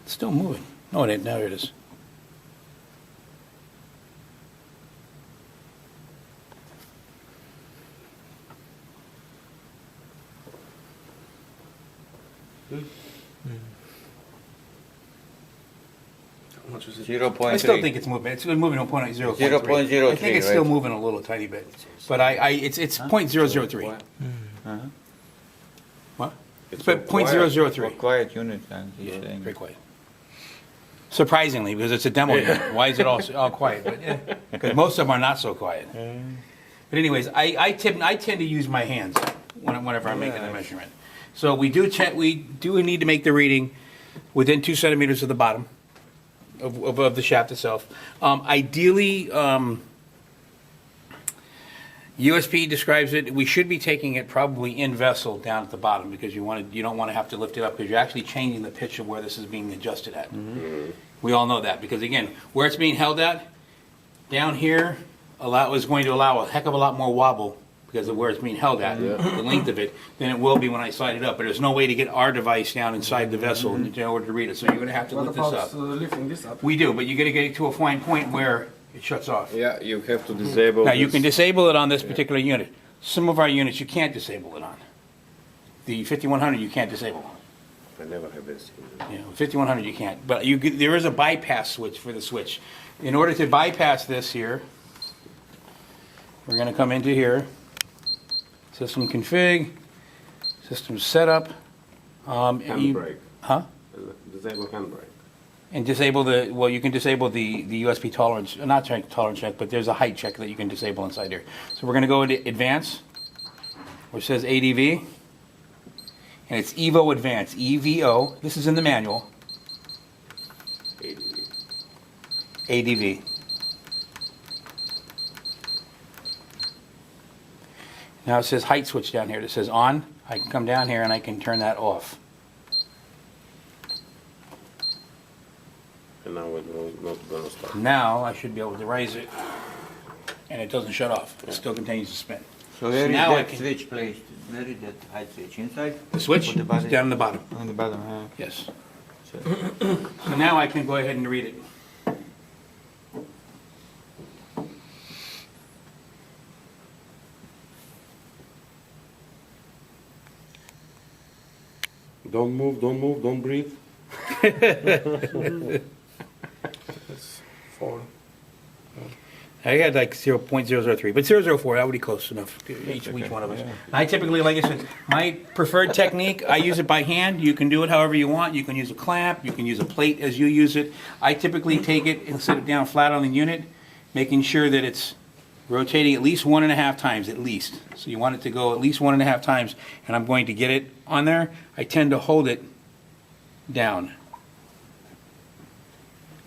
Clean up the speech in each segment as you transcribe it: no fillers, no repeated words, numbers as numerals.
It's still moving. Oh, now it is. How much is it? 0.3. I still think it's moving. It's moving to 0.003. 0.03, I think it's still right? moving a little tiny bit, but it's 0.003. Uh-huh. What? It's It's about 0.003. Quiet unit, and he's Yeah, saying. very quiet. Surprisingly, because it's a demo unit. Why is it all quiet? But yeah, because most of them are not so quiet. But anyways, I tend to use my hands whenever I'm making the measurement. So we do check. We do need to make the reading within 2 centimeters of the bottom of the shaft itself. Ideally, USP describes it. We should be taking it probably in vessel down at the bottom because you don't want to have to lift it up because you're actually changing the pitch of where this is being adjusted at. We all know that because again, where it's being held at down here is going to allow a heck of a lot more wobble because of where it's being held at, the length of it, than it will be when I slide it up. But there's no way to get our device down inside the vessel in order to read it. So you're going to have to What lift this about up. lifting this up? We do, but you got to get it to a fine point where it shuts off. Yeah, you have to disable Now, you this. can disable it on this particular unit. Some of our units you can't disable it on. The 5100 you can't disable. I never have this. Yeah, 5100 you can't. But there is a bypass switch for the switch. In order to bypass this here, we're going to come into here. System config, system setup. Handbrake. Huh? Disable handbrake. And disable you can disable the USB tolerance, not tolerance check, but there's a height check that you can disable inside here. So we're going to go into advanced, which says ADV, and it's EVO Advanced, EVO. This is in the manual. ADV. Now it says height switch down here. It says on. I can come down here and I can turn that off. And now it will not gonna start. Now I should be able to raise it, and it doesn't shut off. It still continues to spin. So where is now I that can- switch placed? Where is that height switch? Inside? The switch Or the is bottom? down in the bottom. On the bottom, huh? Yes. So, So now I can go ahead and read it. Don't move, don't breathe. It's 4. I had like 0.003, but 0.004, that would be close enough, each one of us. I typically, like I said, my preferred technique, I use it by hand. You can do it however you want. You can use a clamp, you can use a plate as you use it. I typically take it and sit it down flat on the unit, making sure that it's rotating at least 1.5 times, at least. So you want it to go at least 1.5 times, and I'm going to get it on there. I tend to hold it down.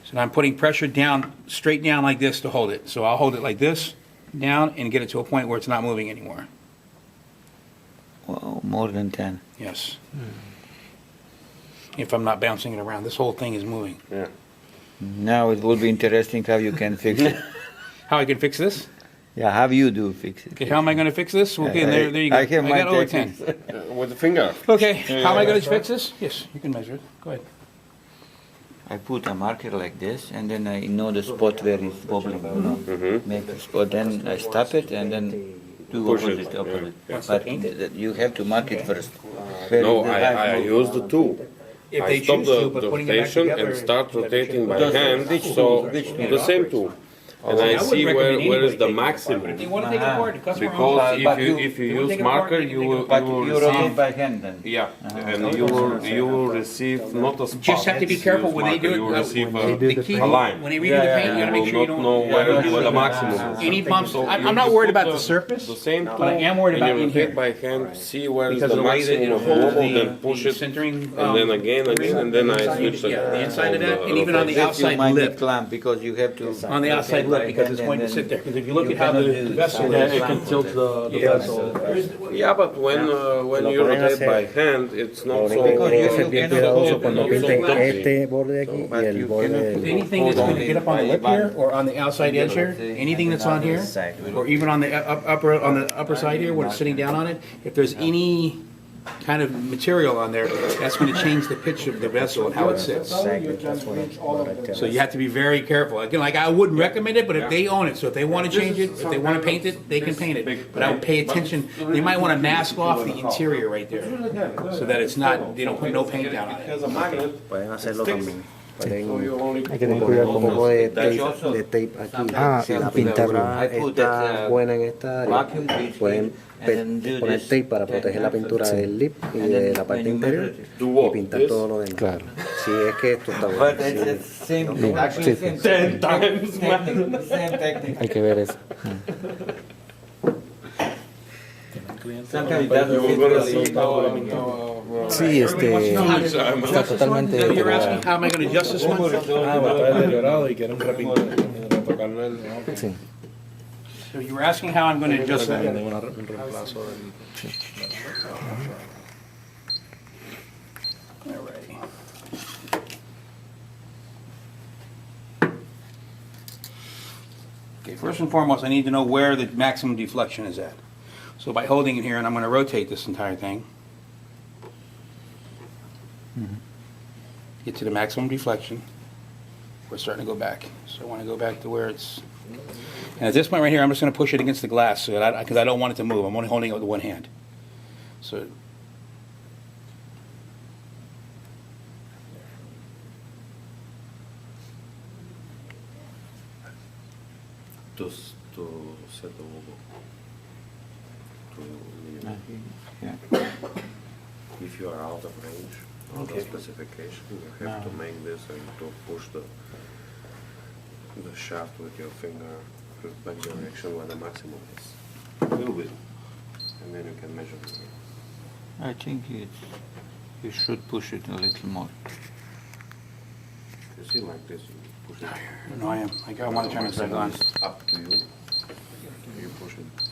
So now I'm putting pressure down, straight down like this to hold it. So I'll hold it like this, down, and get it to a point where it's not moving anymore. well, more than 10. Yes. If I'm not bouncing it around. This whole thing is moving. Yeah. Now it will be interesting how you can fix it. How I can fix this? Yeah, how you do fix it. Okay, how am I going to fix this? Okay, there you go. I have my got over techniques. 10. With the finger. Okay, how am I going to fix this? Yes, you can measure it. Go ahead. I put a marker like this, and then I know the spot where it's wobbling. You know, make the spot. Then I stop it, and then do Push it, opposite. yeah. But you have to mark it first. Where No, is the I light use the tool. If I they stop choose to, but the putting it back rotation together, and start that rotating by should- hand. Which So tool? Which tool? the same tool. And I I would see recommend where is anybody the take it apart, but If they maximum. want to take it apart, the customer Because owns it. But if you they will use take it apart, marker, they can you take it will, apart. you will You rotate receive. by hand then. Yeah, and you will receive not a spot. Just have to be careful when they do it. You will receive The key, a line. when they read the paint, you gotta make You sure you will don't. not know where you the don't- maximum is. Any bumps, So I'm you not just worried put about the surface, The same tool. but I am worried about and you in rotate here. by hand, see where is because the of the way that maximum it of holds wobble, then push the it, centering. and then again, and then I switch it. Yeah, the inside of that, on and even on the That you outside might lip. need clamp because you have to. On the outside lip, because it's going to sit there. Because if you look at how the vessel is. It can tilt the Yeah. vessel. Yeah, but when you rotate by hand, it's not so. Because you Ese cannot pie hold cuidadoso it, cuando you pinte cannot- este borde de aquí y But el you borde cannot- de... Anything that's going to get up on the lip here, or on the outside edge here, anything that's on here, or even on the upper side here, where it's sitting down on it, if there's any kind of material on there, that's going to change the pitch of the vessel and how it sits. Exactly, that's what I tell So you have to be very careful. Again, like I wouldn't recommend it, but if they own it, so if they want to change it, if they want to paint it, they can paint it. But I would pay attention. They might want to mask off the interior right there, so that it's not. They don't put no paint down on it. Has a magnet. Pueden hacerlo también. Pueden So you only Hay que tener poner cuidado un con poco eso. de tape aquí. Ah, Si la pintarlo. pintura I put está that, buena en esta área, vacuum bleach pueden and then do poner this. tape para proteger la pintura del lip y And de then la when parte you interior measure it. Do y what? pintar This? todo lo demás. Claro. Si es que esto está bueno. But it's, Si- it's same, No. actually Sí, same sí. 10 times, technique, same technique. Hay que ver eso. Sometimes it doesn't You fit were gonna really. see Sí, está totalmente You're asking deteriorado. how am I going to adjust this one? deteriorado y quieren retocarlo. Sí. So you were asking how I'm going to adjust that. Un reemplazo del... Alrighty. Okay, first and foremost, I need to know where the maximum deflection is at. So by holding it here, and I'm going to rotate this entire thing, get to the maximum deflection. We're starting to go back. So I want to go back to where it's... And at this point right here, I'm just going to push it against the glass so that because I don't want it to move. I'm only holding it with one hand. So To set the logo. If you are out of range of the specification, you have to make this and to push the shaft with your finger to back direction where the maximum is. A little bit. And then you can measure it. I think you should push it a little more. You see like this, you push it. no, I am. I want to turn this back on. It's up to you. You push it.